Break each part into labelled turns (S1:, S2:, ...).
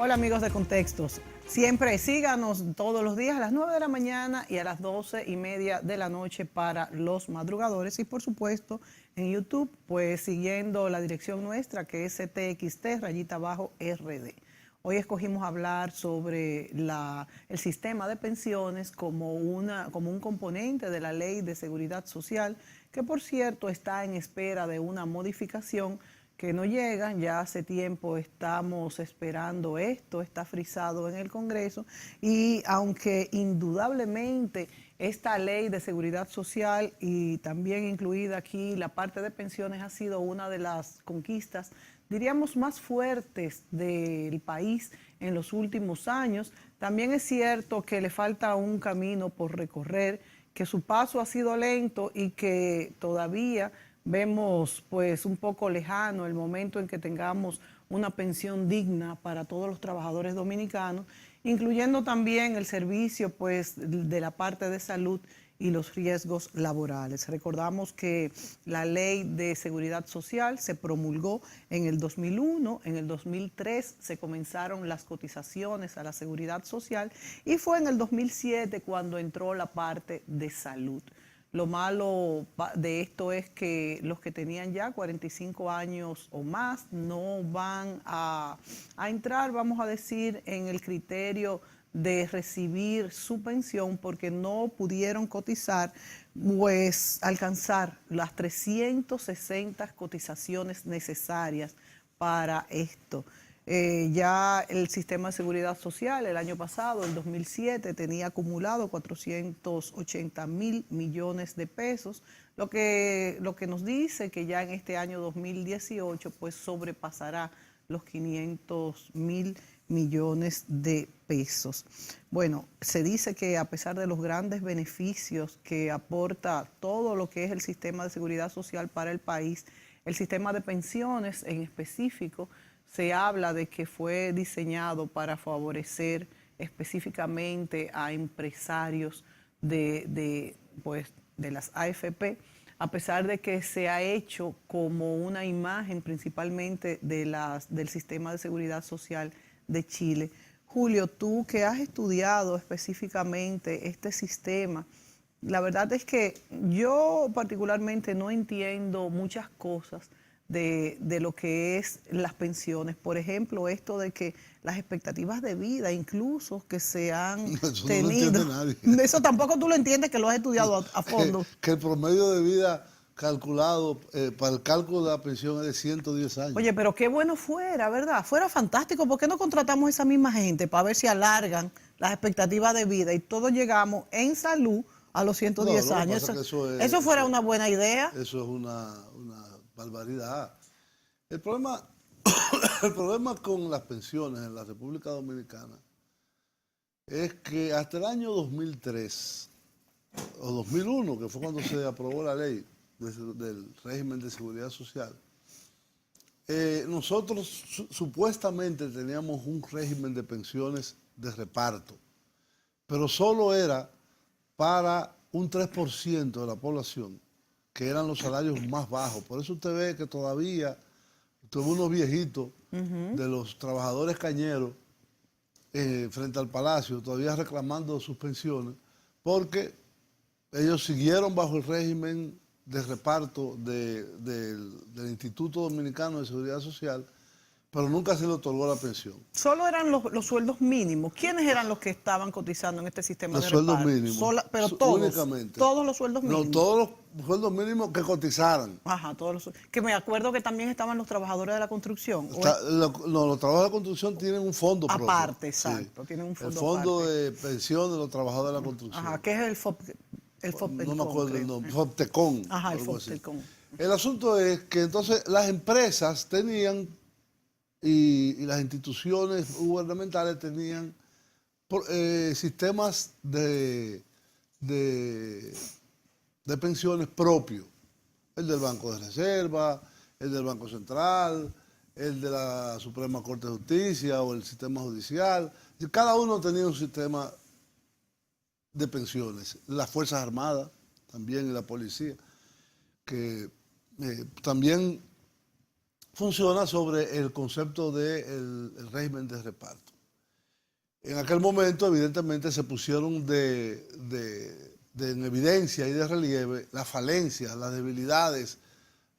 S1: Hola amigos de Contextos, siempre síganos todos los días a las 9 de la mañana y a las 12:30 de la noche para los madrugadores y por supuesto en YouTube, pues siguiendo la dirección nuestra que es CTXT_RD. Hoy escogimos hablar sobre el sistema de pensiones como un componente de la Ley de Seguridad Social, que por cierto está en espera de una modificación que no llegan, ya hace tiempo estamos esperando esto, está frisado en el Congreso y aunque indudablemente esta ley de seguridad social y también incluida aquí la parte de pensiones ha sido una de las conquistas, diríamos, más fuertes del país en los últimos años, también es cierto que le falta un camino por recorrer, que su paso ha sido lento y que todavía vemos pues un poco lejano el momento en que tengamos una pensión digna para todos los trabajadores dominicanos, incluyendo también el servicio pues de la parte de salud y los riesgos laborales. Recordamos que la Ley de Seguridad Social se promulgó en el 2001, en el 2003 se comenzaron las cotizaciones a la Seguridad Social y fue en el 2007 cuando entró la parte de salud. Lo malo de esto es que los que tenían ya 45 años o más no van a entrar, vamos a decir, en el criterio de recibir su pensión porque no pudieron cotizar, pues alcanzar las 360 cotizaciones necesarias para esto. Ya el sistema de seguridad social el año pasado, el 2007, tenía acumulado 480.000 millones de pesos, lo que nos dice que ya en este año 2018 pues sobrepasará los 500.000 millones de pesos. Bueno, se dice que a pesar de los grandes beneficios que aporta todo lo que es el sistema de seguridad social para el país, el sistema de pensiones en específico, se habla de que fue diseñado para favorecer específicamente a empresarios de las AFP, a pesar de que se ha hecho como una imagen principalmente del sistema de seguridad social de Chile. Julio, tú que has estudiado específicamente este sistema, la verdad es que yo particularmente no entiendo muchas cosas de lo que es las pensiones. Por ejemplo, esto de que las expectativas de vida, incluso que se han
S2: Eso no lo
S1: tenido.
S2: entiende nadie.
S1: Eso tampoco tú lo entiendes, que lo has estudiado a fondo.
S2: Que el promedio de vida calculado para el cálculo de la pensión es de 110 años.
S1: Oye, pero qué bueno fuera, ¿verdad? Fuera fantástico. ¿Por qué no contratamos a esa misma gente para ver si alargan las expectativas de vida y todos llegamos en salud a los 110
S2: No, lo que
S1: años?
S2: pasa es que
S1: Eso fuera una buena idea.
S2: eso es una barbaridad. El problema, el problema con las pensiones en la República Dominicana es que hasta el año 2003 o 2001, que fue cuando se aprobó la ley del régimen de seguridad social, nosotros supuestamente teníamos un régimen de pensiones de reparto, pero solo era para un 3% de la población, que eran los salarios más bajos. Por eso usted ve que todavía unos viejitos de los trabajadores cañeros frente al Palacio, todavía reclamando sus pensiones, porque ellos siguieron bajo el régimen de reparto del Instituto Dominicano de Seguridad Social, pero nunca se le otorgó la pensión.
S1: Solo eran los sueldos mínimos. ¿Quiénes eran los que estaban cotizando en este sistema
S2: Los
S1: de
S2: sueldos
S1: reparto?
S2: mínimos.
S1: Pero todos,
S2: Únicamente.
S1: todos los sueldos mínimos.
S2: No, todos los sueldos mínimos que cotizaran.
S1: Ajá, que me acuerdo que también estaban los trabajadores de la construcción.
S2: No, los trabajadores de construcción tienen un fondo propio.
S1: Aparte, exacto,
S2: Sí.
S1: tienen un fondo
S2: el fondo
S1: aparte.
S2: de pensión de los trabajadores de la construcción.
S1: Ajá, ¿qué es el FOPTECON?
S2: No me acuerdo el nombre, FOPTECON.
S1: Ajá, el FOPTECON.
S2: El asunto es que entonces las empresas tenían y las instituciones gubernamentales tenían sistemas de pensiones propios. El del Banco de Reserva, el del Banco Central, el de la Suprema Corte de Justicia o el sistema judicial. Cada uno tenía un sistema de pensiones. Las Fuerzas Armadas también y la policía, que también funciona sobre el concepto del régimen de reparto. En aquel momento, evidentemente, se pusieron en evidencia y de relieve las falencias, las debilidades,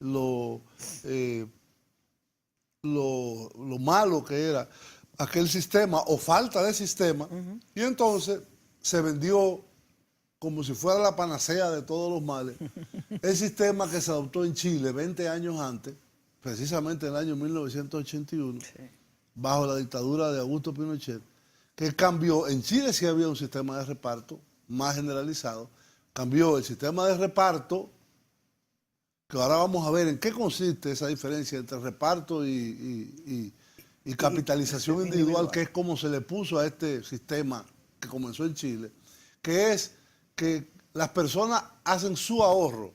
S2: lo malo que era aquel sistema o falta de sistema, y entonces se vendió como si fuera la panacea de todos los males, el sistema que se adoptó en Chile 20 años antes, precisamente en el año 1981, sí, bajo la dictadura de Augusto Pinochet, que cambió. En Chile sí había un sistema de reparto más generalizado, cambió el sistema de reparto, que ahora vamos a ver en qué consiste esa diferencia entre reparto y capitalización individual, que es como se le puso a este sistema que comenzó en Chile, que es que las personas hacen su ahorro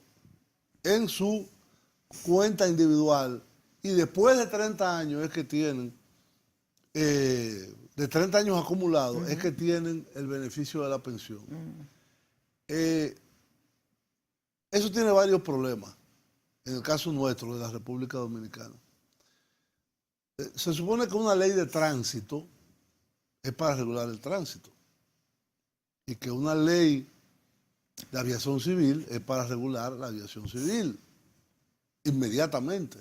S2: en su cuenta individual y después de 30 años es que tienen, de 30 años acumulados, es que tienen el beneficio de la pensión. Eso tiene varios problemas, en el caso nuestro, de la República Dominicana. Se supone que una ley de tránsito es para regular el tránsito y que una ley de aviación civil es para regular la aviación civil inmediatamente.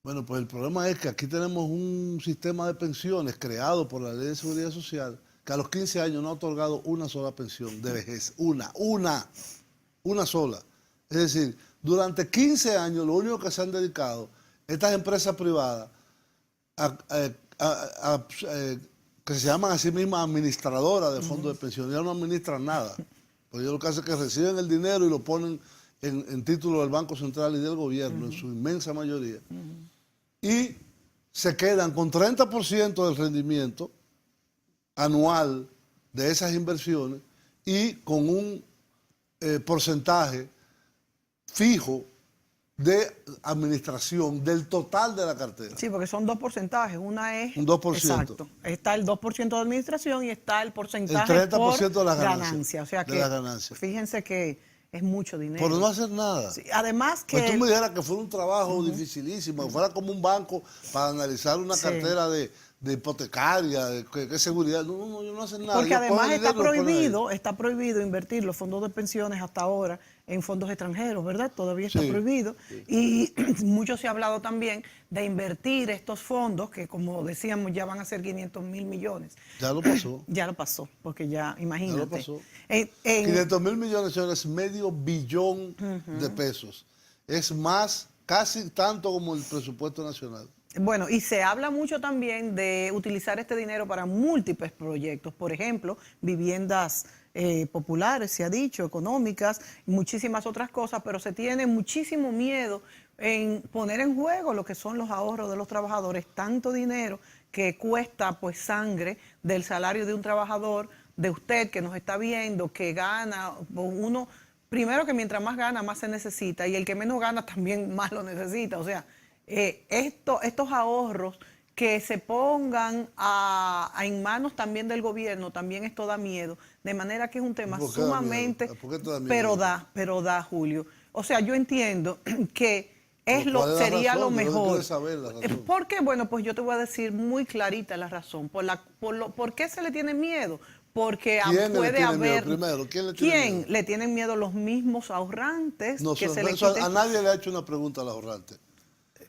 S2: Bueno, pues el problema es que aquí tenemos un sistema de pensiones creado por la Ley de Seguridad Social que a los 15 años no ha otorgado una sola pensión de vejez. Una sola. Es decir, durante 15 años lo único que se han dedicado estas empresas privadas que se llaman a sí mismas administradoras de fondos de pensión, ya no administran nada. Porque ellos lo que hacen es que reciben el dinero y lo ponen en título del Banco Central y del gobierno, en su inmensa mayoría. Y se quedan con 30% del rendimiento anual de esas inversiones y con un porcentaje fijo de administración del total de la cartera.
S1: Sí, porque son dos porcentajes. Una es...
S2: Un 2%.
S1: Exacto. Está el 2% de administración y está el porcentaje
S2: el 30%
S1: por
S2: de las
S1: ganancia. O sea
S2: de
S1: que,
S2: las ganancias.
S1: Fíjense que es mucho dinero.
S2: Por no hacer nada.
S1: Sí, además que...
S2: Pues tú me dijeras que fuera un trabajo dificilísimo, que fuera como un banco para analizar una cartera de hipotecaria, de qué seguridad. No, yo no hace nada.
S1: Porque además está prohibido invertir los fondos de pensiones hasta ahora en fondos extranjeros, ¿verdad? Todavía está prohibido. Sí. Y mucho se ha hablado también de invertir estos fondos, que como decíamos ya van a ser 500.000 millones.
S2: Ya lo pasó.
S1: Ya lo pasó, porque ya, imagínate.
S2: Ya lo pasó. 500.000 millones, señores, medio billón de pesos. Es más, casi tanto como el presupuesto nacional.
S1: Bueno, y se habla mucho también de utilizar este dinero para múltiples proyectos, por ejemplo, viviendas populares, se ha dicho, económicas, muchísimas otras cosas, pero se tiene muchísimo miedo en poner en juego lo que son los ahorros de los trabajadores, tanto dinero que cuesta pues sangre del salario de un trabajador, de usted que nos está viendo, que gana, uno, primero que mientras más gana, más se necesita, y el que menos gana también más lo necesita, o sea, estos ahorros que se pongan en manos también del gobierno, también esto da miedo, de manera que es un tema sumamente, pero da, Julio. O sea, yo entiendo que sería lo mejor. ¿Por qué? Bueno, pues yo te voy a decir muy clarita la razón. ¿Por qué se le tiene miedo? Porque puede haber... ¿Quién le tiene miedo? Los mismos ahorrantes.
S2: A nadie le ha hecho una pregunta al ahorrante.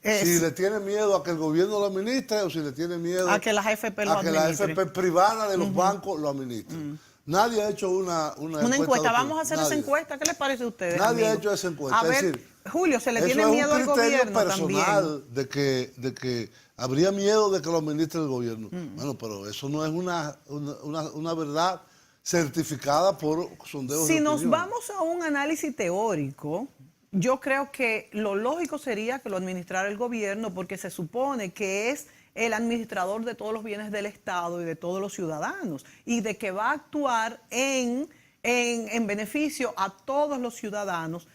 S2: Si le tiene miedo a que el gobierno lo administre o si le tiene miedo
S1: a que las AFP lo administren.
S2: A que la AFP privada de los bancos lo administren. Nadie ha hecho una
S1: encuesta. Vamos a hacer esa encuesta. ¿Qué les parece a ustedes?
S2: Nadie ha hecho esa encuesta.
S1: A ver, Julio, ¿se le tiene miedo al gobierno
S2: personal también? De que habría miedo de que lo administre el gobierno. Bueno, pero eso no es una verdad certificada por sondeos de opinión.
S1: Si nos vamos a un análisis teórico, yo creo que lo lógico sería que lo administrara el gobierno, porque se supone que es el administrador de todos los bienes del Estado y de todos los ciudadanos, y de que va a actuar en beneficio a todos los ciudadanos,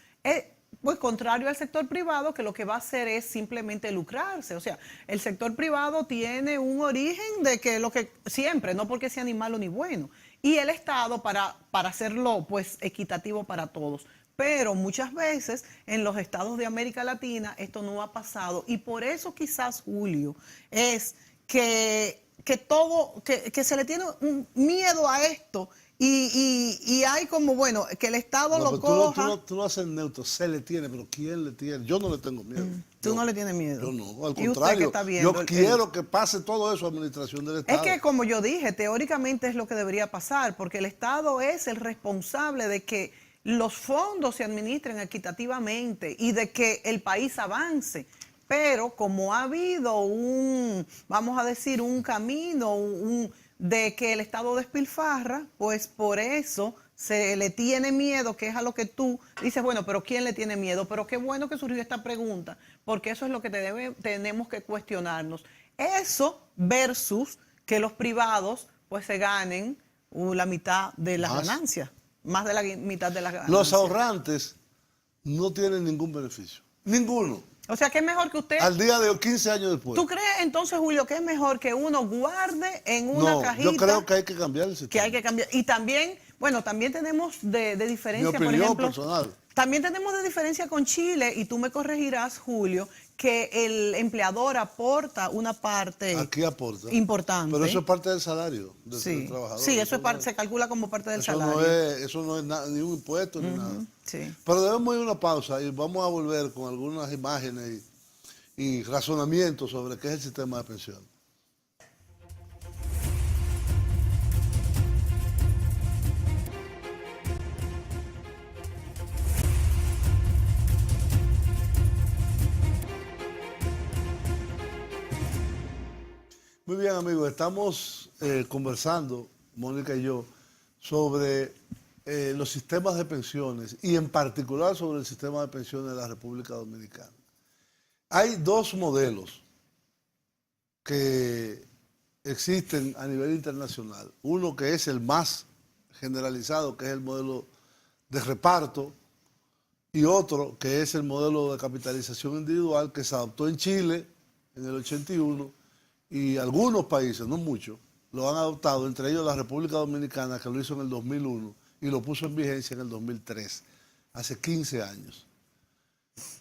S1: pues contrario al sector privado, que lo que va a hacer es simplemente lucrarse. O sea, el sector privado tiene un origen de que lo que siempre, no porque sea ni malo ni bueno, y el Estado para hacerlo pues equitativo para todos. Pero muchas veces en los estados de América Latina esto no ha pasado, y por eso quizás, Julio, es que que se le tiene un miedo a esto y hay como, bueno, que el Estado
S2: No,
S1: lo
S2: pero
S1: coja.
S2: tú no haces neutro, se le tiene, pero ¿quién le tiene? Yo no le tengo miedo.
S1: Tú no le tienes miedo.
S2: Yo no, al
S1: ¿Y usted que
S2: contrario,
S1: está viendo
S2: yo quiero que pase todo eso a administración del
S1: Es
S2: Estado.
S1: que, como yo dije, teóricamente es lo que debería pasar, porque el Estado es el responsable de que los fondos se administren equitativamente y de que el país avance. Pero como ha habido vamos a decir, un camino de que el Estado despilfarra, pues por eso se le tiene miedo, que es a lo que tú dices, bueno, pero ¿quién le tiene miedo? Pero qué bueno que surgió esta pregunta, porque eso es lo que tenemos que cuestionarnos. Eso versus que los privados pues se ganen la mitad de las ganancias, más de la mitad de las ganancias.
S2: Los ahorrantes no tienen ningún beneficio, ninguno.
S1: O sea, que es mejor que usted...
S2: Al día de hoy, 15 años después.
S1: ¿Tú crees entonces, Julio, que es mejor que uno guarde en una cajita?
S2: Yo creo que hay que cambiar el sistema.
S1: Que hay que cambiar. Y también, bueno, también tenemos de diferencia,
S2: Mi opinión
S1: por ejemplo,
S2: personal.
S1: También tenemos de diferencia con Chile, y tú me corregirás, Julio, que el empleador aporta una parte
S2: Aquí aporta.
S1: importante.
S2: Pero eso es parte del salario del trabajador.
S1: Sí, eso es parte, se calcula como parte del salario.
S2: Eso no es ni un impuesto ni nada.
S1: Sí.
S2: Pero debemos ir a una pausa y vamos a volver con algunas imágenes y razonamientos sobre qué es el sistema de pensiones. Muy bien, amigos, estamos conversando, Mónica y yo, sobre los sistemas de pensiones y en particular sobre el sistema de pensiones de la República Dominicana. Hay dos modelos que existen a nivel internacional. Uno que es el más generalizado, que es el modelo de reparto, y otro que es el modelo de capitalización individual que se adoptó en Chile en el 81 y algunos países, no muchos, lo han adoptado, entre ellos la República Dominicana, que lo hizo en el 2001 y lo puso en vigencia en el 2003, hace 15 años.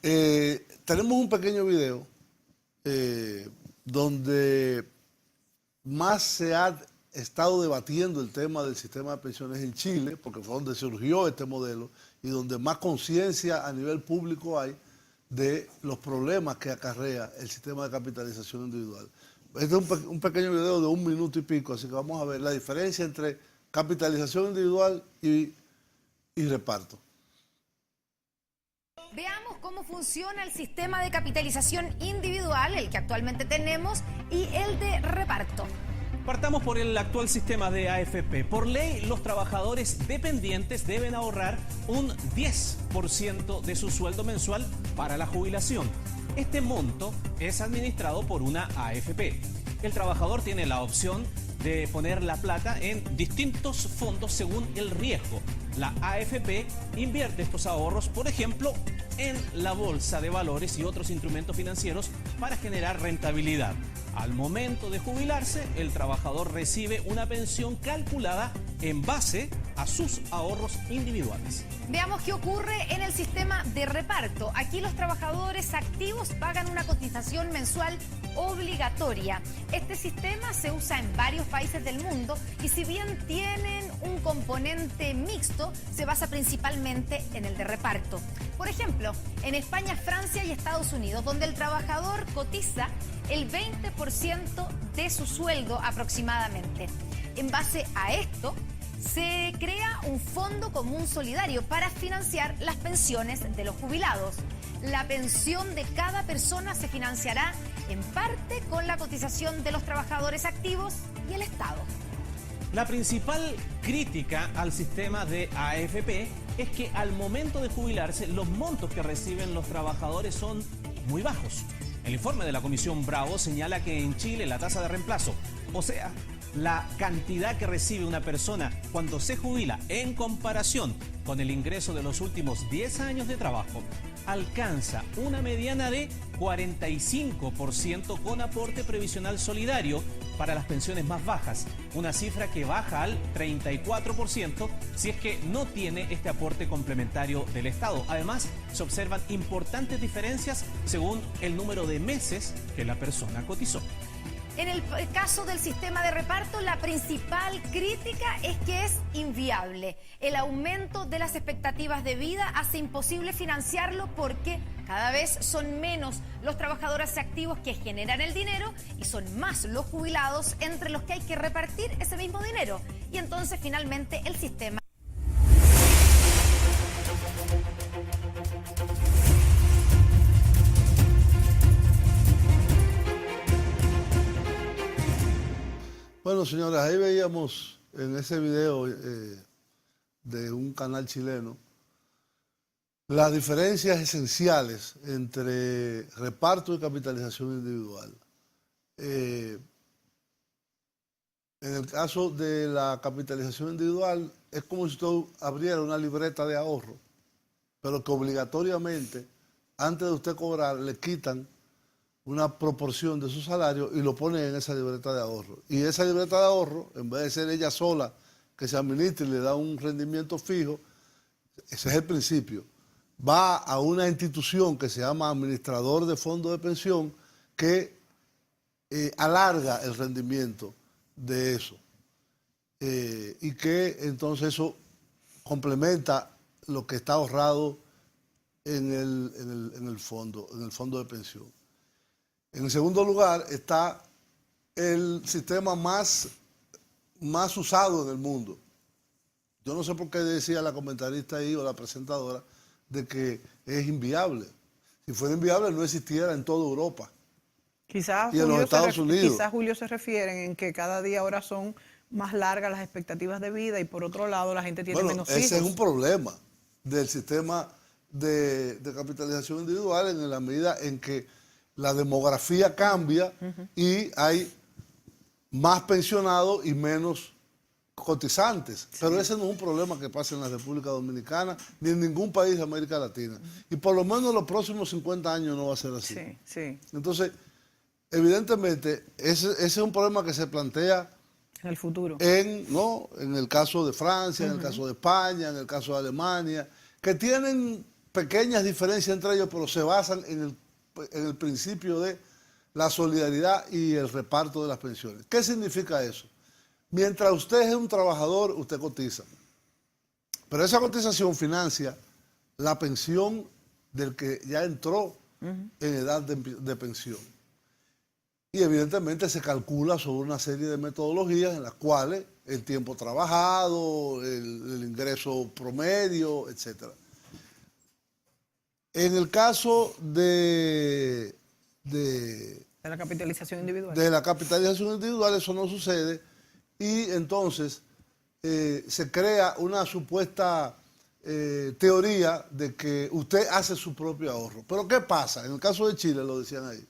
S2: Tenemos un pequeño video donde más se ha estado debatiendo el tema del sistema de pensiones en Chile, porque fue donde surgió este modelo y donde más conciencia a nivel público hay de los problemas que acarrea el sistema de capitalización individual. Este es un pequeño video de 1 minuto y pico, así que vamos a ver la diferencia entre capitalización individual y reparto.
S3: Veamos cómo funciona el sistema de capitalización individual, el que actualmente tenemos, y el de reparto.
S4: Partamos por el actual sistema de AFP. Por ley, los trabajadores dependientes deben ahorrar un 10% de su sueldo mensual para la jubilación. Este monto es administrado por una AFP. El trabajador tiene la opción de poner la plata en distintos fondos según el riesgo. La AFP invierte estos ahorros, por ejemplo, en la bolsa de valores y otros instrumentos financieros para generar rentabilidad. Al momento de jubilarse, el trabajador recibe una pensión calculada en base a sus ahorros individuales.
S3: Veamos qué ocurre en el sistema de reparto. Aquí los trabajadores activos pagan una cotización mensual obligatoria. Este sistema se usa en varios países del mundo y si bien tienen un componente mixto, se basa principalmente en el de reparto. Por ejemplo, en España, Francia y Estados Unidos, donde el trabajador cotiza el 20% de su sueldo aproximadamente. En base a esto, se crea un fondo común solidario para financiar las pensiones de los jubilados. La pensión de cada persona se financiará en parte con la cotización de los trabajadores activos y el Estado.
S4: La principal crítica al sistema de AFP es que al momento de jubilarse, los montos que reciben los trabajadores son muy bajos. El informe de la Comisión Bravo señala que en Chile la tasa de reemplazo, o sea, la cantidad que recibe una persona cuando se jubila en comparación con el ingreso de los últimos 10 años de trabajo, alcanza una mediana de 45% con aporte previsional solidario para las pensiones más bajas, una cifra que baja al 34% si es que no tiene este aporte complementario del Estado. Además, se observan importantes diferencias según el número de meses que la persona cotizó.
S3: En el caso del sistema de reparto, la principal crítica es que es inviable. El aumento de las expectativas de vida hace imposible financiarlo porque cada vez son menos los trabajadores activos que generan el dinero y son más los jubilados entre los que hay que repartir ese mismo dinero. Y entonces finalmente el sistema...
S2: Bueno, señores, ahí veíamos en ese video de un canal chileno las diferencias esenciales entre reparto y capitalización individual. En el caso de la capitalización individual, es como si usted abriera una libreta de ahorro, pero que obligatoriamente, antes de usted cobrar, le quitan una proporción de su salario y lo ponen en esa libreta de ahorro. Y esa libreta de ahorro, en vez de ser ella sola que se administra y le da un rendimiento fijo, ese es el principio, va a una institución que se llama administrador de fondos de pensión que alarga el rendimiento de eso y que entonces eso complementa lo que está ahorrado en el fondo de pensión. En el segundo lugar está el sistema más usado en el mundo. Yo no sé por qué decía la comentarista ahí o la presentadora de que es inviable. Si fuera inviable no existiera en toda Europa.
S1: Quizás
S2: y en los Estados Unidos.
S1: Quizás, Julio, se refieren en que cada día ahora son más largas las expectativas de vida y por otro lado la gente tiene menos hijos.
S2: Ese es un problema del sistema de capitalización individual en la medida en que la demografía cambia y hay más pensionados y menos cotizantes. Sí. Pero ese no es un problema que pasa en la República Dominicana ni en ningún país de América Latina. Y por lo menos en los próximos 50 años no va a ser así.
S1: Sí, sí.
S2: Entonces, evidentemente, ese es un problema que se plantea
S1: en el futuro.
S2: En el caso de Francia, en el caso de España, en el caso de Alemania, que tienen pequeñas diferencias entre ellos, pero se basan en el principio de la solidaridad y el reparto de las pensiones. ¿Qué significa eso? Mientras usted es un trabajador, usted cotiza. Pero esa cotización financia la pensión del que ya entró en edad de pensión. Y evidentemente se calcula sobre una serie de metodologías en las cuales el tiempo trabajado, el ingreso promedio, etcétera. En el caso de
S1: la capitalización individual.
S2: De la capitalización individual eso no sucede y entonces se crea una supuesta teoría de que usted hace su propio ahorro. Pero ¿qué pasa? En el caso de Chile, lo decían ahí,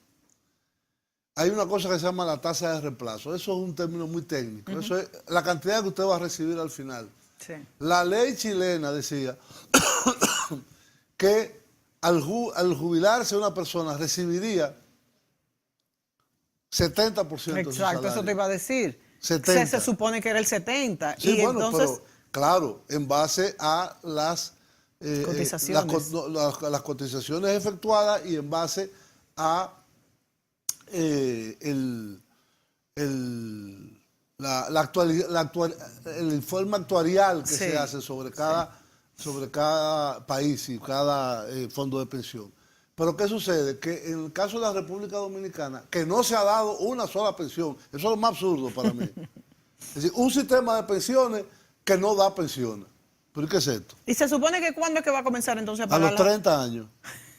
S2: hay una cosa que se llama la tasa de reemplazo. Eso es un término muy técnico. Eso es la cantidad que usted va a recibir al final. Sí. La ley chilena decía que al jubilarse una persona recibiría 70% de su salario.
S1: Exacto, eso te iba a decir.
S2: 70.
S1: Se supone que era el 70.
S2: Sí,
S1: y
S2: bueno,
S1: entonces,
S2: pero claro, en base a las
S1: cotizaciones.
S2: Las cotizaciones efectuadas y en base a el informe actuarial que se hace sobre cada país y cada fondo de pensión. Pero ¿qué sucede? Que en el caso de la República Dominicana, que no se ha dado una sola pensión, eso es lo más absurdo para mí. Es decir, un sistema de pensiones que no da pensiones. ¿Pero qué es esto?
S1: ¿Y se supone que cuándo es que va a comenzar entonces a pagar?
S2: A los 30 años.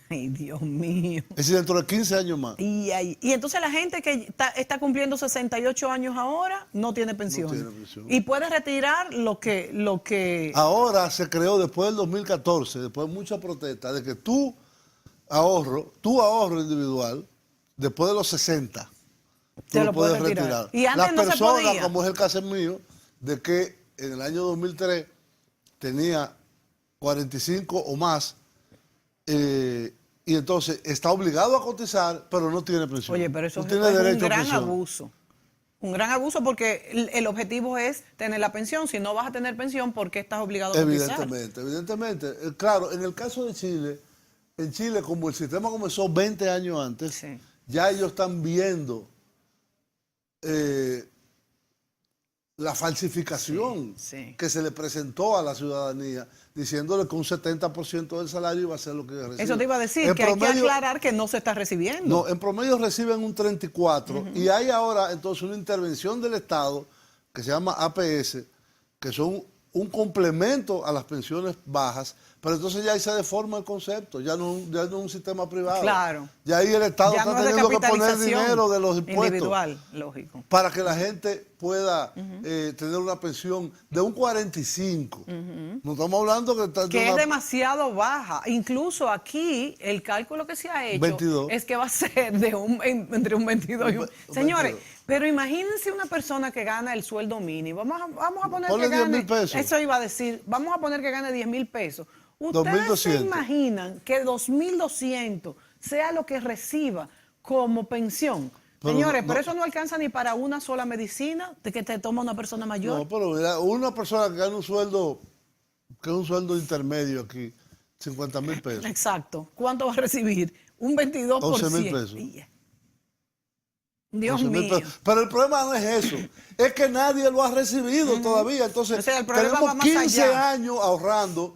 S1: Ay, Dios mío.
S2: Es decir, dentro de 15 años más.
S1: Y entonces la gente que está cumpliendo 68 años ahora no tiene pensión.
S2: No tiene pensión.
S1: Y puede retirar lo que...
S2: Ahora se creó después del 2014, después de mucha protesta, de que tu ahorro individual, después de los 60, tú lo puedes retirar.
S1: Y antes
S2: las
S1: no
S2: personas,
S1: se podía.
S2: como es el caso mío, de que en el año 2003 tenía 45 o más, y entonces está obligado a cotizar, pero no tiene pensión.
S1: Oye, pero eso
S2: no
S1: es
S2: tiene
S1: un
S2: derecho a
S1: gran
S2: pensión.
S1: abuso. Un gran abuso porque el objetivo es tener la pensión. Si no vas a tener pensión, ¿por qué estás obligado a cotizar?
S2: Evidentemente. Claro, en el caso de Chile, en Chile, como el sistema comenzó 20 años antes, ya ellos están viendo la falsificación
S1: sí.
S2: que se le presentó a la ciudadanía, diciéndole que un 70% del salario iba a ser lo que recibe.
S1: Eso te iba a decir,
S2: En
S1: que hay que
S2: promedio,
S1: aclarar que no se está recibiendo.
S2: no, en promedio reciben un 34%, y hay ahora entonces una intervención del Estado que se llama APS, que son un complemento a las pensiones bajas, pero entonces ya ahí se deforma el concepto, ya no es un sistema privado.
S1: Claro.
S2: Ya ahí el Estado
S1: Ya
S2: está
S1: no es de
S2: teniendo que poner
S1: capitalización
S2: dinero de los impuestos
S1: individual, lógico.
S2: para que la gente pueda tener una pensión de un 45. No estamos hablando
S1: Que es demasiado baja. Incluso aquí el cálculo que se ha hecho
S2: 22.
S1: es que va a ser de entre un 22 y un...
S2: Un
S1: Señores,
S2: 22.
S1: pero imagínense una persona que gana el sueldo mínimo. Vamos a poner
S2: Ponle
S1: que gane...
S2: 10,000 pesos.
S1: Eso iba a decir. Vamos a poner que gane 10,000 pesos. ¿Ustedes se
S2: 2,200.
S1: imaginan que 2,200 sea lo que reciba como pensión?
S2: Pero
S1: Señores,
S2: no-
S1: pero eso no alcanza ni para una sola medicina de que te toma una persona mayor.
S2: No, pero mira, una persona que gana un sueldo, que es un sueldo intermedio aquí, 50,000 pesos.
S1: Exacto. ¿Cuánto va a recibir? Un 22%.
S2: 11,000 pesos.
S1: Dios
S2: 11,000
S1: mío.
S2: pesos. Pero el problema no es eso, es que nadie lo ha recibido todavía. Entonces,
S1: O sea, el problema va
S2: tenemos
S1: más
S2: 15
S1: allá.
S2: años ahorrando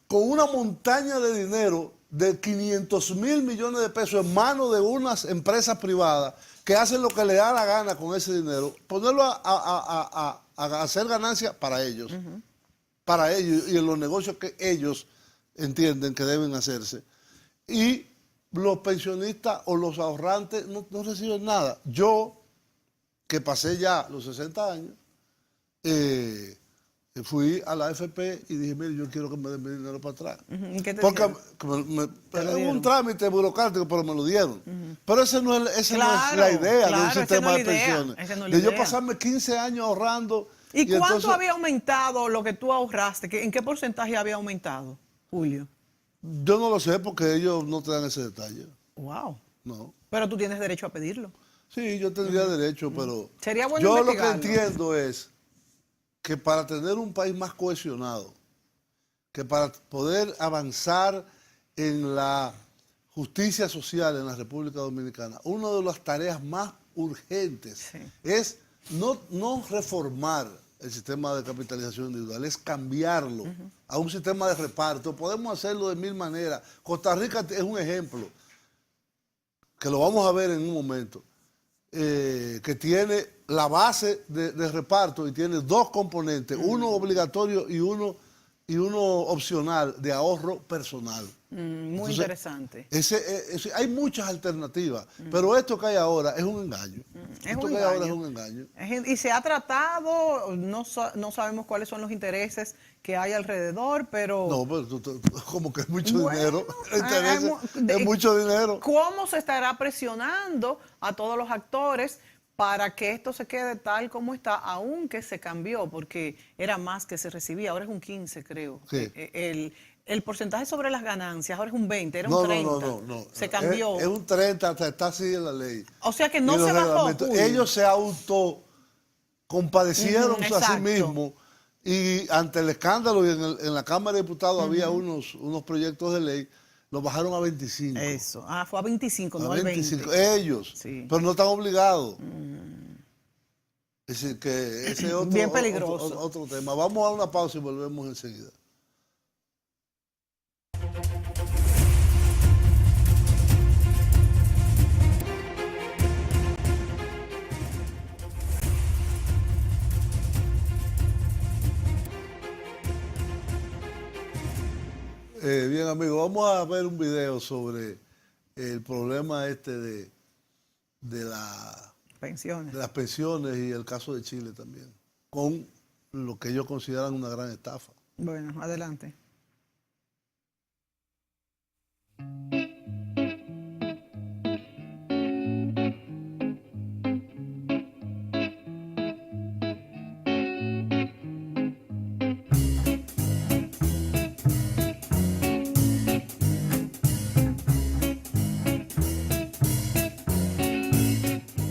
S2: con una montaña de dinero de 500,000 millones de pesos en manos de unas empresas privadas que hacen lo que le da la gana con ese dinero, ponerlo a hacer ganancias para ellos y en los negocios que ellos entienden que deben hacerse. Y los pensionistas o los ahorrantes no reciben nada. Yo, que pasé ya los 60 años, fui a la AFP y dije, mire, yo quiero que me den mi dinero para atrás.
S1: ¿Y qué te
S2: Porque
S1: dieron?
S2: es
S1: dieron.
S2: un trámite burocrático, pero me lo dieron. Pero esa no es
S1: Claro,
S2: la idea de un
S1: claro, esa
S2: sistema
S1: no
S2: de
S1: es la idea,
S2: pensiones.
S1: esa no es la
S2: De yo
S1: idea.
S2: pasarme 15 años ahorrando.
S1: ¿Y cuánto
S2: entonces,
S1: había aumentado lo que tú ahorraste? ¿En qué porcentaje había aumentado, Julio?
S2: yo no lo sé porque ellos no te dan ese detalle.
S1: Wow.
S2: No.
S1: Pero tú tienes derecho a pedirlo.
S2: Sí, yo tendría derecho, pero
S1: Sería bueno
S2: yo lo que
S1: investigarlo.
S2: entiendo es que para tener un país más cohesionado, que para poder avanzar en la justicia social en la República Dominicana, una de las tareas más urgentes
S1: Sí.
S2: es no reformar el sistema de capitalización individual, es cambiarlo a un sistema de reparto. Podemos hacerlo de 1000 maneras. Costa Rica es un ejemplo, que lo vamos a ver en un momento, que tiene la base de reparto y tiene dos componentes, uno obligatorio y uno opcional de ahorro personal.
S1: Muy
S2: Entonces,
S1: interesante.
S2: Hay muchas alternativas, pero esto que hay ahora es un engaño.
S1: Es
S2: Esto
S1: un
S2: que hay ahora es
S1: engaño.
S2: un engaño.
S1: Y se ha tratado, no sabemos cuáles son los intereses que hay alrededor, pero...
S2: No, pero como que es mucho
S1: Bueno,
S2: dinero. El interés es
S1: de-
S2: mucho dinero.
S1: ¿Cómo se estará presionando a todos los actores para que esto se quede tal como está, aunque se cambió? Porque era más que se recibía, ahora es un 15, creo.
S2: Sí.
S1: El porcentaje sobre las ganancias ahora es un 20, era
S2: No,
S1: un 30.
S2: no.
S1: Se cambió.
S2: Es un 30, está así en la ley.
S1: O sea que
S2: Y
S1: no
S2: los
S1: se bajó,
S2: reglamentos.
S1: Julio.
S2: Ellos se autocompadecieron a sí
S1: exacto.
S2: mismos y ante el escándalo y en la Cámara de Diputados había unos proyectos de ley, los bajaron a 25.
S1: Eso. Fue a 25, no
S2: A
S1: al
S2: 25.
S1: 20.
S2: Ellos,
S1: Sí.
S2: pero no están obligados. Es decir, que ese es
S1: Bien peligroso.
S2: otro tema. Vamos a una pausa y volvemos enseguida. Bien, amigos, vamos a ver un video sobre el problema de
S1: Pensiones.
S2: las pensiones y el caso de Chile también, con lo que ellos consideran una gran estafa.
S1: Bueno, adelante.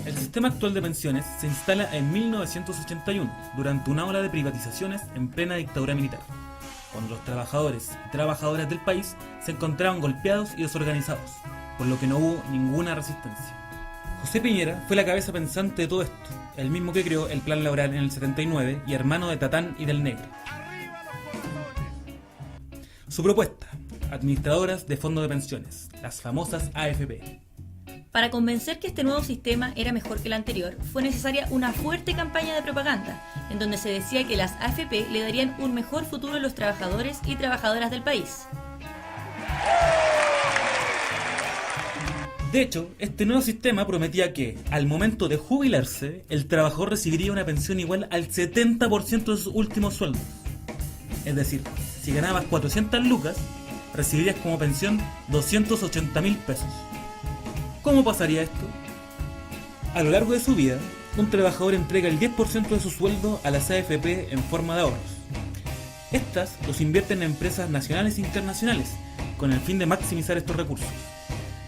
S5: El sistema actual de pensiones se instala en 1981, durante una ola de privatizaciones en plena dictadura militar, cuando los trabajadores y trabajadoras del país se encontraban golpeados y desorganizados, por lo que no hubo ninguna resistencia. José Piñera fue la cabeza pensante de todo esto, el mismo que creó el Plan Laboral en el 79 y hermano de Tatán y del Negro. Su propuesta: administradoras de fondos de pensiones, las famosas AFP.
S6: Para convencer que este nuevo sistema era mejor que el anterior, fue necesaria una fuerte campaña de propaganda, en donde se decía que las AFP le darían un mejor futuro a los trabajadores y trabajadoras del país.
S5: De hecho, este nuevo sistema prometía que, al momento de jubilarse, el trabajador recibiría una pensión igual al 70% de sus últimos sueldos. Es decir, si ganabas 400 lucas, recibirías como pensión 280.000 pesos. ¿Cómo pasaría esto? A lo largo de su vida, un trabajador entrega el 10% de su sueldo a las AFP en forma de ahorros. Estas los invierten en empresas nacionales e internacionales, con el fin de maximizar estos recursos.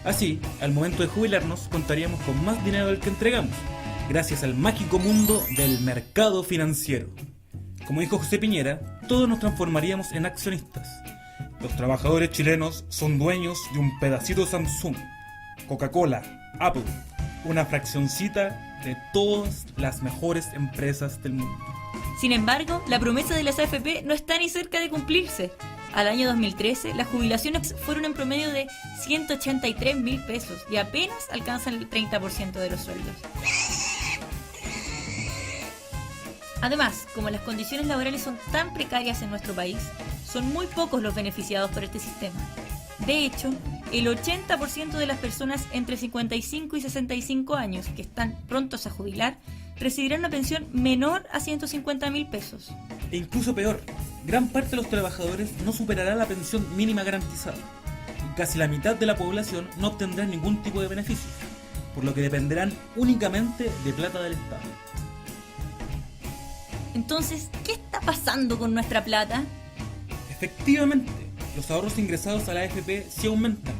S5: Así, al momento de jubilarnos, contaríamos con más dinero del que entregamos, gracias al mágico mundo del mercado financiero. Como dijo José Piñera, todos nos transformaríamos en accionistas. Los trabajadores chilenos son dueños de un pedacito de Samsung, Coca-Cola, Apple, una fraccioncita de todas las mejores empresas del mundo.
S6: Sin embargo, la promesa de las AFP no está ni cerca de cumplirse. Al año 2013, las jubilaciones fueron en promedio de 183.000 pesos y apenas alcanzan el 30% de los sueldos. Además, como las condiciones laborales son tan precarias en nuestro país, son muy pocos los beneficiados por este sistema. De hecho, el 80% de las personas entre 55 y 65 años que están prontos a jubilar recibirán una pensión menor a 150.000 pesos.
S5: E incluso peor, gran parte de los trabajadores no superará la pensión mínima garantizada. Y casi la mitad de la población no obtendrá ningún tipo de beneficio, por lo que dependerán únicamente de plata del Estado.
S6: Entonces, ¿qué está pasando con nuestra plata?
S5: Efectivamente, los ahorros ingresados a la AFP sí aumentan,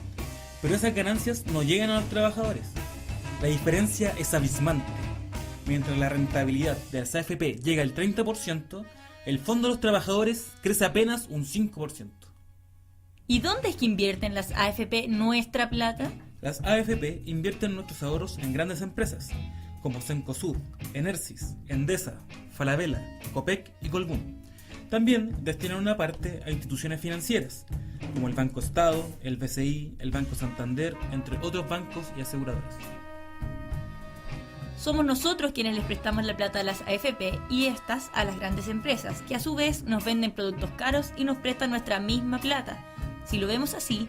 S5: pero esas ganancias no llegan a los trabajadores. La diferencia es abismante. Mientras la rentabilidad de las AFP llega al 30%, el fondo de los trabajadores crece apenas un 5%.
S6: ¿Y dónde es que invierten las AFP nuestra plata?
S5: Las AFP invierten nuestros ahorros en grandes empresas, como Cencosud, Enersys, Endesa, Falabella, Copec y Colbún. También destinan una parte a instituciones financieras, como el Banco Estado, el BCI, el Banco Santander, entre otros bancos y aseguradoras.
S6: Somos nosotros quienes les prestamos la plata a las AFP y estas a las grandes empresas, que a su vez nos venden productos caros y nos prestan nuestra misma plata. Si lo vemos así,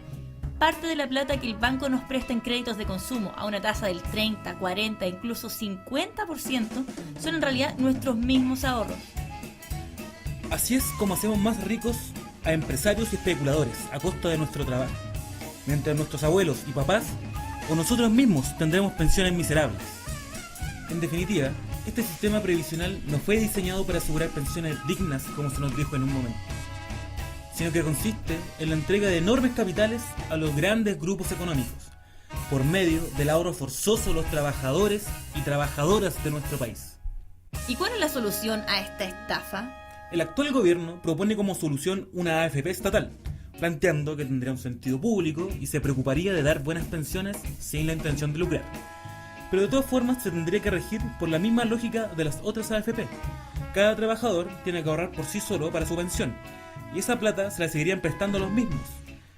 S6: parte de la plata que el banco nos presta en créditos de consumo a una tasa del 30, 40, incluso 50% son en realidad nuestros mismos ahorros.
S5: Así es como hacemos más ricos a empresarios y especuladores a costa de nuestro trabajo, mientras nuestros abuelos y papás o nosotros mismos tendremos pensiones miserables. En definitiva, este sistema previsional no fue diseñado para asegurar pensiones dignas, como se nos dijo en un momento, sino que consiste en la entrega de enormes capitales a los grandes grupos económicos, por medio del ahorro forzoso de los trabajadores y trabajadoras de nuestro país.
S6: ¿Y cuál es la solución a esta estafa?
S5: El actual gobierno propone como solución una AFP estatal, planteando que tendría un sentido público y se preocuparía de dar buenas pensiones sin la intención de lucrar. Pero de todas formas se tendría que regir por la misma lógica de las otras AFP. Cada trabajador tiene que ahorrar por sí solo para su pensión, y esa plata se la seguirían prestando a los mismos,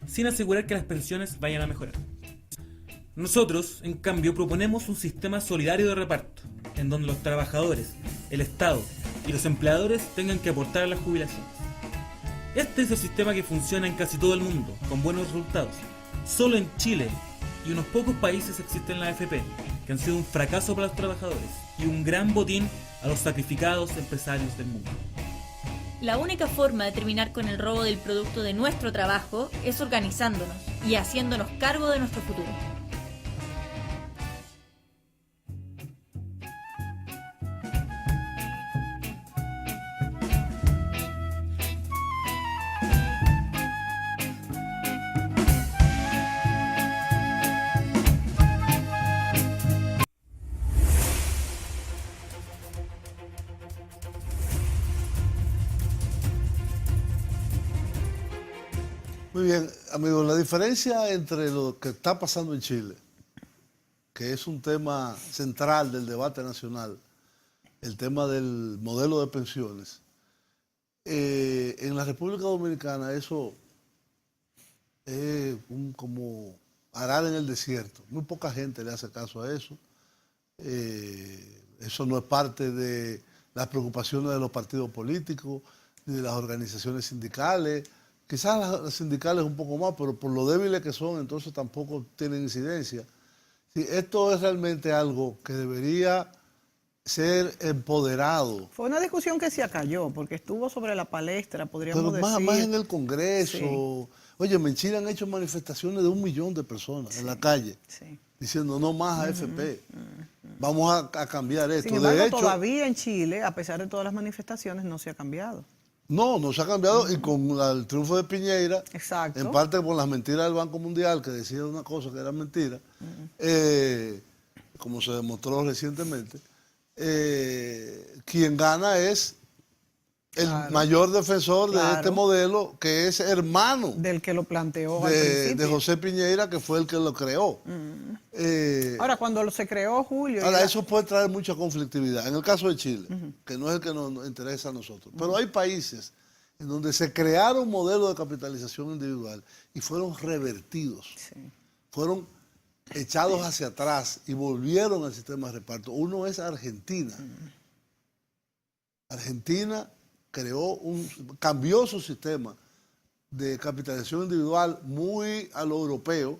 S5: sin asegurar que las pensiones vayan a mejorar. Nosotros, en cambio, proponemos un sistema solidario de reparto, en donde los trabajadores, el Estado y los empleadores tengan que aportar a las jubilaciones. Este es el sistema que funciona en casi todo el mundo, con buenos resultados. Solo en Chile y unos pocos países existen las AFP, que han sido un fracaso para los trabajadores y un gran botín a los sacrificados empresarios del mundo.
S6: La única forma de terminar con el robo del producto de nuestro trabajo es organizándonos y haciéndonos cargo de nuestro futuro.
S2: Muy bien, amigos, la diferencia entre lo que está pasando en Chile, que es un tema central del debate nacional, el tema del modelo de pensiones, en la República Dominicana eso es como arar en el desierto. Muy poca gente le hace caso a eso. Eso no es parte de las preocupaciones de los partidos políticos ni de las organizaciones sindicales. Quizás las sindicales un poco más, pero por lo débiles que son, entonces tampoco tienen incidencia. Sí, esto es realmente algo que debería ser empoderado.
S1: Fue una discusión que se acalló, porque estuvo sobre la palestra, podríamos
S2: Pero
S1: decir.
S2: más en el Congreso.
S1: Sí.
S2: Oye, en Chile han hecho manifestaciones de 1 millón de personas en la calle,
S1: Sí.
S2: diciendo no más AFP. Vamos a cambiar esto.
S1: Sin embargo,
S2: de hecho,
S1: todavía en Chile, a pesar de todas las manifestaciones, no se ha cambiado.
S2: no se ha cambiado y con el triunfo de Piñera,
S1: Exacto.
S2: en parte por las mentiras del Banco Mundial, que decía una cosa que era mentira, como se demostró recientemente, quien gana es el mayor defensor de este modelo, que es hermano
S1: del que lo planteó al principio.
S2: de José Piñera, que fue el que lo creó.
S1: Ahora, cuando se creó Julio...
S2: Ahora, eso puede traer mucha conflictividad. En el caso de Chile, que no es el que nos interesa a nosotros, pero hay países en donde se crearon modelos de capitalización individual y fueron revertidos, fueron echados hacia atrás y volvieron al sistema de reparto. Uno es Argentina. Argentina cambió su sistema de capitalización individual muy a lo europeo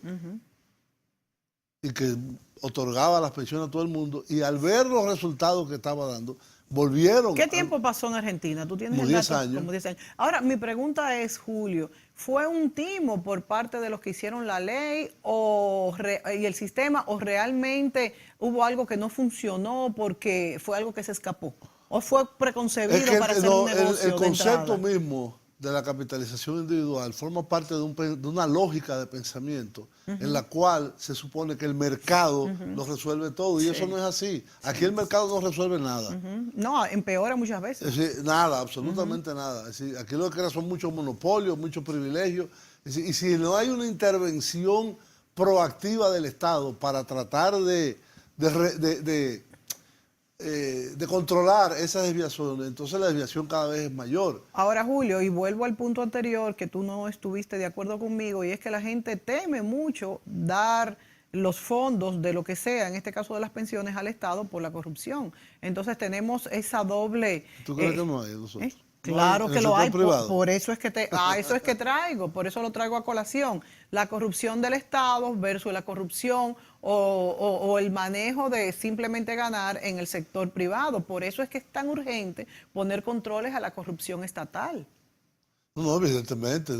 S2: y que otorgaba las pensiones a todo el mundo, y al ver los resultados que estaba dando, volvieron.
S1: ¿Qué tiempo pasó en Argentina? ¿Tú tienes
S2: como
S1: el
S2: 10
S1: dato?
S2: años.
S1: Como 10 años. Ahora, mi pregunta es, Julio, ¿fue un timo por parte de los que hicieron la ley y el sistema, o realmente hubo algo que no funcionó porque fue algo que se escapó? ¿O fue preconcebido para hacer un negocio
S2: el concepto
S1: de entrada?
S2: mismo de la capitalización individual forma parte de una lógica de pensamiento en la cual se supone que el mercado lo resuelve todo, y eso no es así. Aquí el mercado no resuelve nada.
S1: No, empeora muchas veces.
S2: Es decir, nada, absolutamente nada. Es decir, aquí lo que crea son muchos monopolios, muchos privilegios. Es decir, y si no hay una intervención proactiva del Estado para tratar de controlar esas desviaciones, entonces la desviación cada vez es mayor.
S1: Ahora, Julio, y vuelvo al punto anterior, que tú no estuviste de acuerdo conmigo, y es que la gente teme mucho dar los fondos de lo que sea, en este caso de las pensiones, al Estado por la corrupción. Entonces tenemos esa doble...
S2: ¿Tú crees que no hay nosotros?
S1: Claro
S2: No
S1: que
S2: en
S1: lo
S2: el
S1: hay,
S2: sector privado.
S1: por eso es que eso es que traigo, por eso lo traigo a colación. La corrupción del Estado versus la corrupción o el manejo de simplemente ganar en el sector privado. Por eso es que es tan urgente poner controles a la corrupción estatal.
S2: No, evidentemente.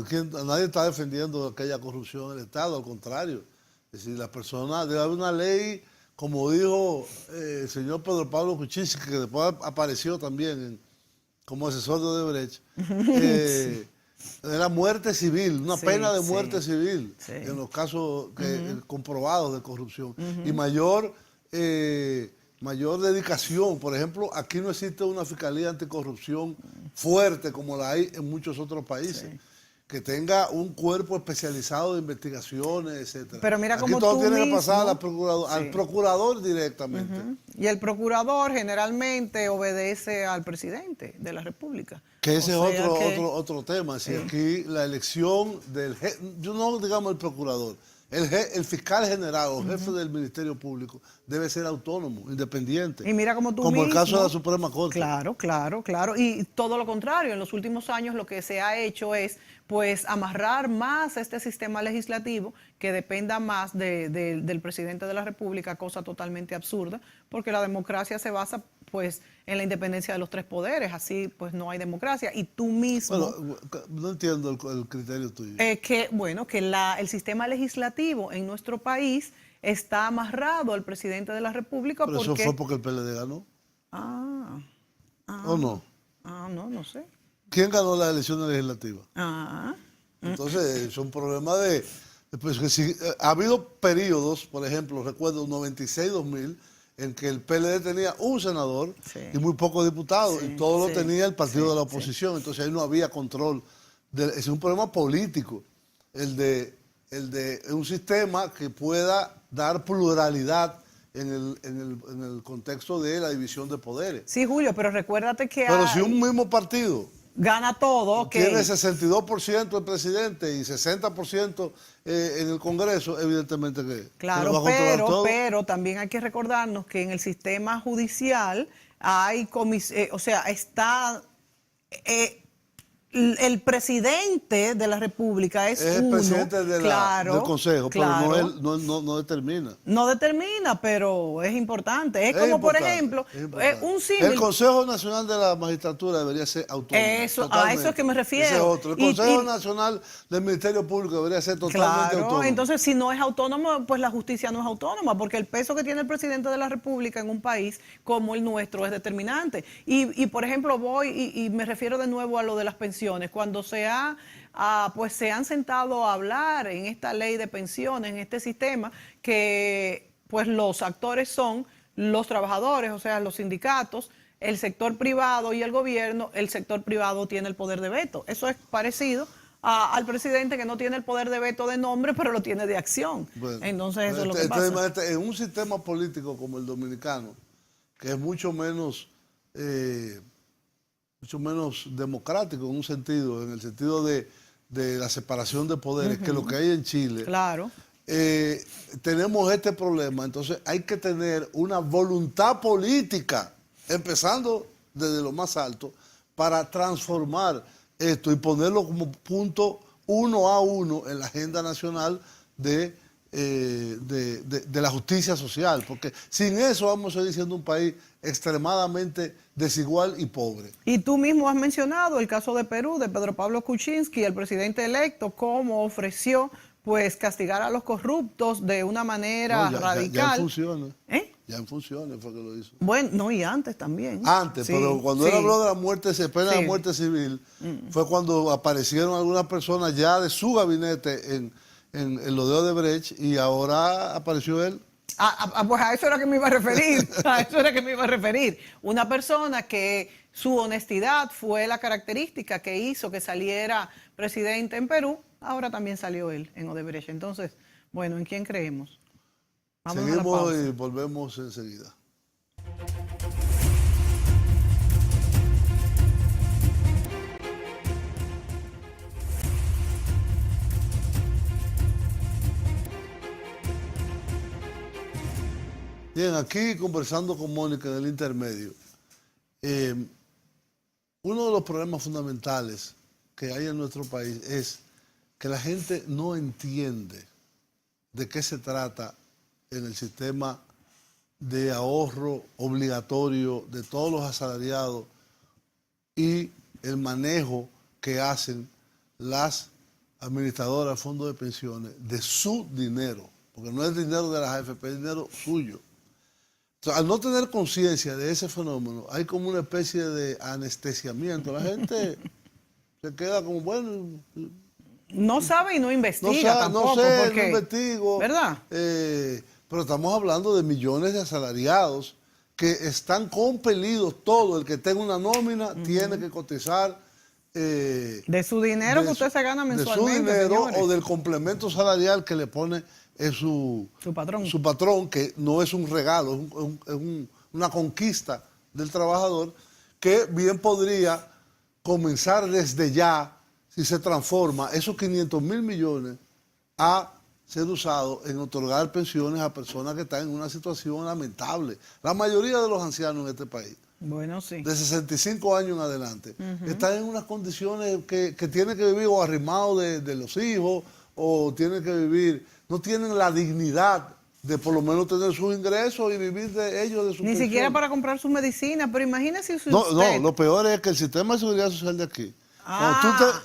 S2: Nadie está defendiendo que haya corrupción en el Estado, al contrario. Es decir, las personas, debe haber una ley, como dijo el señor Pedro Pablo Kuczynski, que después apareció también como asesor de Odebrecht, era muerte civil, una pena de muerte civil en los casos comprobados de corrupción. Y mayor dedicación. Por ejemplo, aquí no existe una fiscalía anticorrupción fuerte como la hay en muchos otros países. Que tenga un cuerpo especializado de investigaciones, etcétera.
S1: Pero mira
S2: aquí
S1: cómo
S2: todo
S1: tú
S2: tiene que
S1: mismo,
S2: pasar al procurador directamente.
S1: Y el procurador generalmente obedece al presidente de la República.
S2: Que ese
S1: O
S2: es
S1: sea
S2: otro tema. Si aquí la elección del yo no digamos el procurador, el fiscal general o jefe del Ministerio Público debe ser autónomo, independiente.
S1: Y mira como tú
S2: el
S1: mismo,
S2: caso de la Suprema Corte.
S1: Claro. Y todo lo contrario, en los últimos años lo que se ha hecho es pues amarrar más este sistema legislativo que dependa más del presidente de la República, cosa totalmente absurda, porque la democracia se basa pues en la independencia de los tres poderes, así pues no hay democracia. Y tú mismo...
S2: Bueno, no entiendo el criterio tuyo.
S1: Que el sistema legislativo en nuestro país está amarrado al presidente de la República.
S2: Pero eso fue porque el PLD ganó. ¿O no?
S1: No sé.
S2: ¿Quién ganó las elecciones legislativas?
S1: Ah.
S2: Entonces, es un problema pues, que si, ha habido periodos, por ejemplo, recuerdo 96-2000, en que el PLD tenía un senador y muy pocos diputados, y todo lo tenía el partido de la oposición. Entonces ahí no había control. Es un problema político, el de un sistema que pueda dar pluralidad en el contexto de la división de poderes.
S1: Sí, Julio, pero recuérdate que
S2: Pero si un mismo partido
S1: gana todo, ok.
S2: tiene 62% el presidente y 60% en el Congreso, evidentemente que lo va a
S1: Claro,
S2: controlar todo.
S1: pero también hay que recordarnos que en el sistema judicial hay o sea, está el presidente de la República es
S2: el
S1: uno,
S2: presidente del Consejo,
S1: claro.
S2: pero no determina.
S1: No determina, pero es importante. Es como, por ejemplo, un símil.
S2: El Consejo Nacional de la Magistratura debería ser autónomo.
S1: Eso, a
S2: totalmente.
S1: eso es que me refiero.
S2: Ese es otro. El Consejo Nacional del Ministerio Público debería ser totalmente
S1: Claro,
S2: autónomo.
S1: entonces si no es autónomo, pues la justicia no es autónoma, porque el peso que tiene el presidente de la República en un país como el nuestro es determinante. Y por ejemplo, y me refiero de nuevo a lo de las pensiones. Cuando se han sentado a hablar en esta ley de pensiones, en este sistema, que pues los actores son los trabajadores, o sea, los sindicatos, el sector privado y el gobierno. El sector privado tiene el poder de veto. Eso es parecido al presidente, que no tiene el poder de veto de nombre, pero lo tiene de acción. Bueno, entonces eso es lo que pasa.
S2: En un sistema político como el dominicano, que es mucho menos democrático en un sentido, en el sentido de la separación de poderes, que lo que hay en Chile.
S1: Claro.
S2: Tenemos este problema, entonces hay que tener una voluntad política, empezando desde lo más alto, para transformar esto y ponerlo como punto 1 en la agenda nacional de la justicia social, porque sin eso vamos a seguir siendo un país extremadamente desigual y pobre.
S1: Y tú mismo has mencionado el caso de Perú, de Pedro Pablo Kuczynski, el presidente electo, cómo ofreció pues castigar a los corruptos de una manera radical.
S2: Ya en funciones.
S1: Ya
S2: en funciones fue que lo hizo.
S1: Bueno, no, y antes también.
S2: Antes, sí, pero cuando él habló de la muerte, pena de muerte civil, fue cuando aparecieron algunas personas ya de su gabinete en lo de Odebrecht, y ahora apareció él.
S1: Pues a eso era que me iba a referir. Una persona que su honestidad fue la característica que hizo que saliera presidente en Perú, ahora también salió él en Odebrecht. Entonces, bueno, ¿en quién creemos?
S2: Seguimos y volvemos enseguida. Bien, aquí conversando con Mónica en el intermedio, uno de los problemas fundamentales que hay en nuestro país es que la gente no entiende de qué se trata en el sistema de ahorro obligatorio de todos los asalariados y el manejo que hacen las administradoras de fondos de pensiones de su dinero, porque no es dinero de las AFP, es dinero suyo. Entonces, al no tener conciencia de ese fenómeno, hay como una especie de anestesiamiento. La gente se queda como, bueno...
S1: No sabe y no investiga tampoco.
S2: No sé,
S1: porque,
S2: no investigo.
S1: ¿Verdad?
S2: Pero estamos hablando de millones de asalariados que están compelidos, todo el que tenga una nómina tiene que cotizar.
S1: De su dinero que usted se gana mensualmente.
S2: De su dinero,
S1: señores,
S2: o del complemento salarial que le pone su patrón, que no es un regalo, es una conquista del trabajador, que bien podría comenzar desde ya, si se transforma, esos 500.000 millones a ser usados en otorgar pensiones a personas que están en una situación lamentable. La mayoría de los ancianos en este país,
S1: bueno, sí,
S2: de 65 años en adelante, están en unas condiciones que tienen que vivir o arrimados de los hijos, o tienen que vivir, no tienen la dignidad de por lo menos tener sus ingresos y vivir de ellos, de su
S1: Ni
S2: pensión.
S1: siquiera para comprar sus medicinas, pero imagínese si
S2: No,
S1: usted...
S2: lo peor es que el sistema de seguridad social de aquí,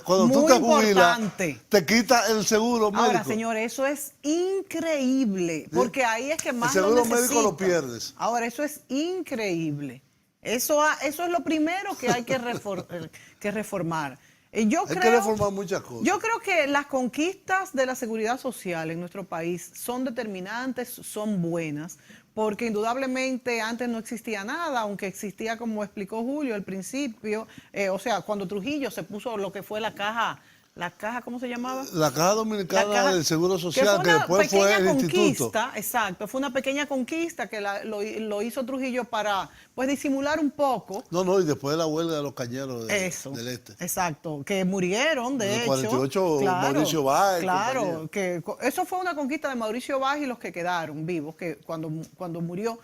S2: cuando
S1: muy
S2: tú te jubilas,
S1: importante,
S2: te quita el seguro médico.
S1: Ahora, señores, eso es increíble, porque ahí es que más
S2: el seguro
S1: lo necesitan.
S2: médico lo pierdes.
S1: Ahora, eso es increíble. Eso es lo primero que hay que reformar. Hay que
S2: reformar muchas cosas.
S1: Yo creo que las conquistas de la seguridad social en nuestro país son determinantes, son buenas, porque indudablemente antes no existía nada, aunque existía, como explicó Julio al principio, o sea, cuando Trujillo se puso lo que fue la caja La caja, ¿cómo se llamaba?
S2: La Caja Dominicana
S1: La Caja-
S2: del Seguro
S1: que
S2: Social, que,
S1: una
S2: después fue
S1: pequeña
S2: el instituto.
S1: conquista, exacto, fue una pequeña conquista que lo hizo Trujillo para, pues, disimular un poco.
S2: No, y después de la huelga de los cañeros
S1: Eso,
S2: del Este.
S1: exacto, que murieron, de
S2: En el
S1: hecho.
S2: 48, Mauricio Báez y
S1: Claro,
S2: compañía.
S1: eso fue una conquista de Mauricio Báez y los que quedaron vivos, que cuando murió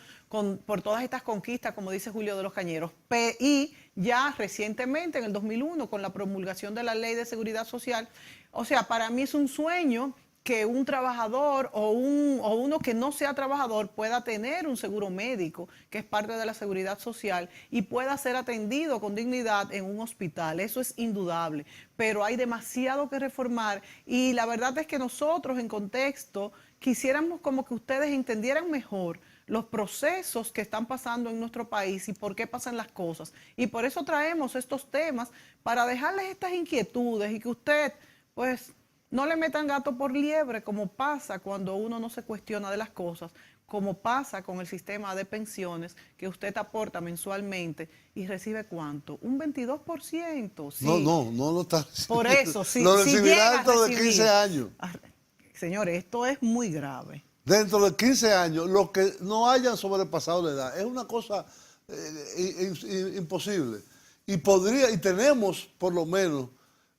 S1: por todas estas conquistas, como dice Julio de los Cañeros. Y ya recientemente, en el 2001, con la promulgación de la Ley de Seguridad Social, o sea, para mí es un sueño que un trabajador o uno que no sea trabajador pueda tener un seguro médico, que es parte de la seguridad social, y pueda ser atendido con dignidad en un hospital. Eso es indudable, pero hay demasiado que reformar y la verdad es que nosotros en contexto quisiéramos como que ustedes entendieran mejor los procesos que están pasando en nuestro país y por qué pasan las cosas. Y por eso traemos estos temas para dejarles estas inquietudes y que usted, pues, no le metan gato por liebre, como pasa cuando uno no se cuestiona de las cosas, como pasa con el sistema de pensiones que usted aporta mensualmente y recibe ¿cuánto? Un 22%. Sí.
S2: No lo está recibiendo.
S1: Por eso, sí.
S2: Lo
S1: si
S2: recibirá
S1: llega a
S2: dentro de
S1: recibir.
S2: 15 años.
S1: Señores, esto es muy grave.
S2: Dentro de 15 años, los que no hayan sobrepasado la edad, es una cosa imposible. Y tenemos, por lo menos,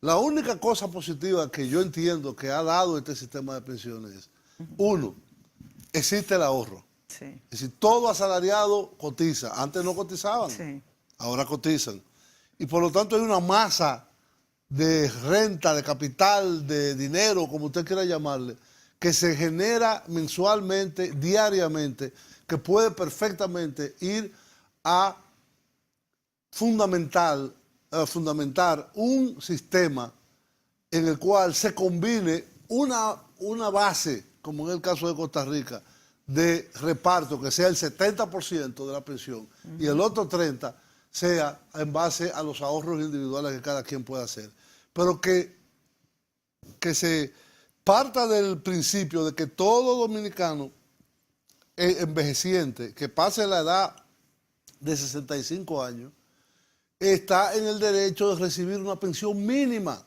S2: la única cosa positiva que yo entiendo que ha dado este sistema de pensiones es, uno, existe el ahorro.
S1: Sí.
S2: Es decir, todo asalariado cotiza. Antes no cotizaban,
S1: Sí.
S2: ahora cotizan. Y por lo tanto hay una masa de renta, de capital, de dinero, como usted quiera llamarle, que se genera mensualmente, diariamente, que puede perfectamente ir a fundamentar un sistema en el cual se combine una base, como en el caso de Costa Rica, de reparto, que sea el 70% de la pensión y el otro 30% sea en base a los ahorros individuales que cada quien pueda hacer. Pero que se parta del principio de que todo dominicano envejeciente que pase la edad de 65 años está en el derecho de recibir una pensión mínima.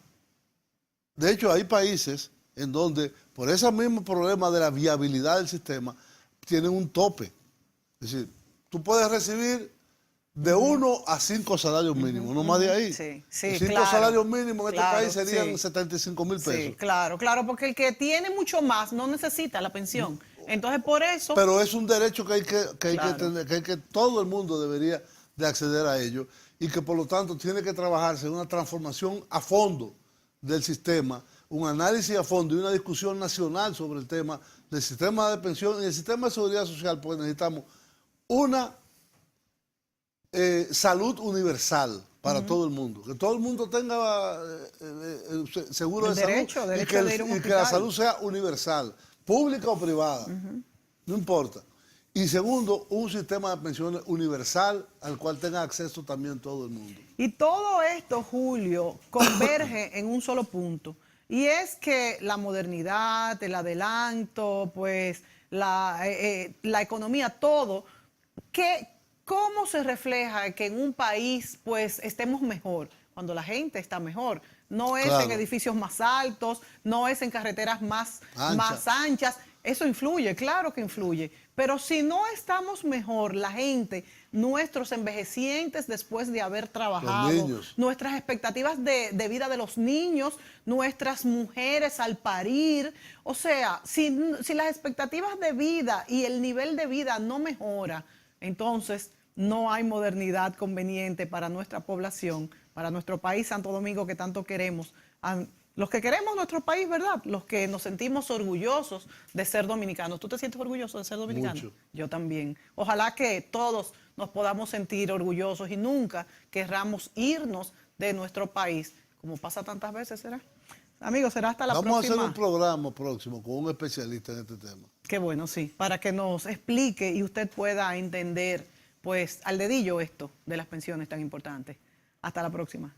S2: De hecho, hay países en donde, por ese mismo problema de la viabilidad del sistema, tienen un tope. Es decir, tú puedes recibir de 1 a 5 salarios mínimos, no más de ahí.
S1: Sí, sí,
S2: 5
S1: claro,
S2: salarios mínimos en
S1: claro,
S2: este país serían
S1: sí.
S2: 75,000 pesos.
S1: Sí, claro, porque el que tiene mucho más no necesita la pensión. Entonces, por eso...
S2: Pero es un derecho que hay que
S1: Claro.
S2: tener, que todo el mundo debería de acceder a ello y que por lo tanto tiene que trabajarse una transformación a fondo del sistema, un análisis a fondo y una discusión nacional sobre el tema del sistema de pensión y el sistema de seguridad social, porque necesitamos una salud universal para todo el mundo, que todo el mundo tenga seguro
S1: El
S2: de
S1: derecho
S2: salud
S1: de ir a un
S2: y que la
S1: hospital.
S2: salud sea universal, pública o privada, no importa. Y segundo, un sistema de pensiones universal al cual tenga acceso también todo el mundo.
S1: Y todo esto, Julio, converge en un solo punto. Y es que la modernidad, el adelanto, pues la economía, todo, ¿cómo se refleja que en un país pues estemos mejor? Cuando la gente está mejor. No es
S2: Claro.
S1: en edificios más altos, no es en carreteras más anchas. Eso influye, claro que influye. Pero si no estamos mejor, la gente, nuestros envejecientes después de haber trabajado,
S2: Los niños.
S1: nuestras expectativas de vida de los niños, nuestras mujeres al parir, o sea, si las expectativas de vida y el nivel de vida no mejora, entonces no hay modernidad conveniente para nuestra población, para nuestro país Santo Domingo que tanto queremos. Los que queremos nuestro país, ¿verdad? Los que nos sentimos orgullosos de ser dominicanos. ¿Tú te sientes orgulloso de ser dominicano?
S2: Mucho.
S1: Yo también. Ojalá que todos nos podamos sentir orgullosos y nunca querramos irnos de nuestro país, como pasa tantas veces, ¿será? Amigos, será hasta la próxima.
S2: Vamos a hacer un programa próximo con un especialista en este tema.
S1: Qué bueno, sí, para que nos explique y usted pueda entender, pues, al dedillo esto de las pensiones tan importantes. Hasta la próxima.